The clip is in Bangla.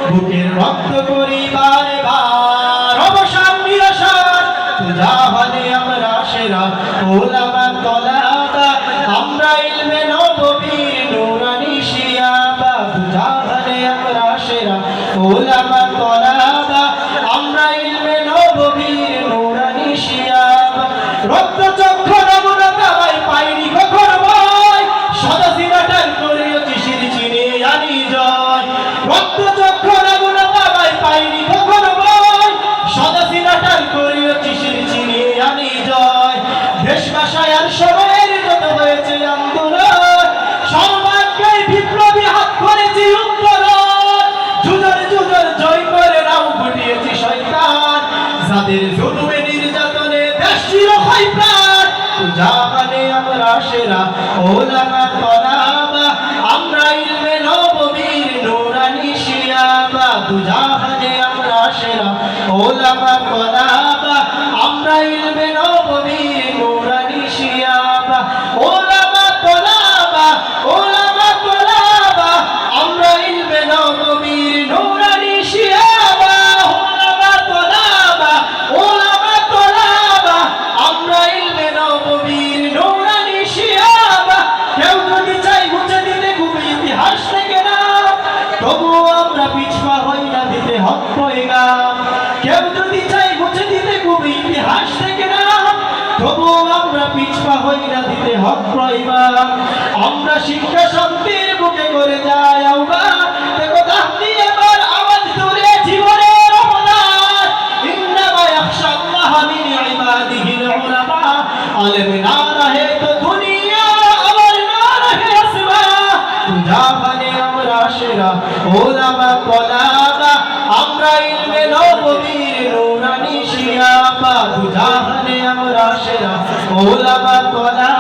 বুকের রক্ত করি বারে বার অবসান নিরসন জাহানে আমরা সেরা ওলামা তলাবা আমরা ইলমে নববীর নূরানি শিয়াবা জাহানে আমরা সেরা ওলামা তলাবা আমরা ইলমে নববীর নূরানি শিয়াবা রক্ত চক্ষু নমুনা ভাই পাইনি কখনো ভয় সদা সিনাটার করিয়েছি শির চিনে আনি জয় রক্ত চক্ষু নমুনা ভাই পাইনি কখনো ভয় সদা সিনাটার করিয়েছি শির চিনে আনি জয় দেশ ভাষায় আর সময়ের যত হয়েছে আন্দোলন সর্বাগ্রে বিপ্লবী হাত করেছি উত্তরণ যুদ্ধের জয় করে নাও ঘটিয়েছি শয়তান যাদের জুলুমে নির্যাতনে দেশ ছিল ক্ষয়প্রাণ জাহানে আমরা সেরা ওলামা তলাবা আমরা ইলমে নববীর নূরানি শিয়াবা জাহানে আমরা সেরা ওলামা তলাবা আমরা ইলমে নববীর নূরানি শিয়াবা ওলামা তলাবা আমরা ইলমে নববীর নূরানি শিয়াবা ওলামা তলাবা আমরা ইলমে নববীর নূরানি শিয়াবা কেউ যদি চাই মুছে দিতে খুব ইতিহাস থেকে না তবুও আমরা পিছপা হই না দিতে হক পয়গাম কেউ যদি চাই মুছে দিতে খুব ইতিহাস থেকে না তবুও আমরা পিছপা হই না দিতে হক পয়গাম আমরা শিক্ষা শান্তির বুকে করে যাই আহ্বান দেখো দাঁতি এবার আওয়াজ তুলে জীবনের অবদান ইন্নামা ইয়াখশাল্লাহ মিন ইবাদিহিল উলামা আলেম না রহে তো দুনিয়া আমার না রহে আসমা জাহানে আমরা সেরা ওলামা তলাবা আমরা ইলমে নববীর নূরানি শিয়াবা জাহানে আমরা সেরা ওলামা তলাবা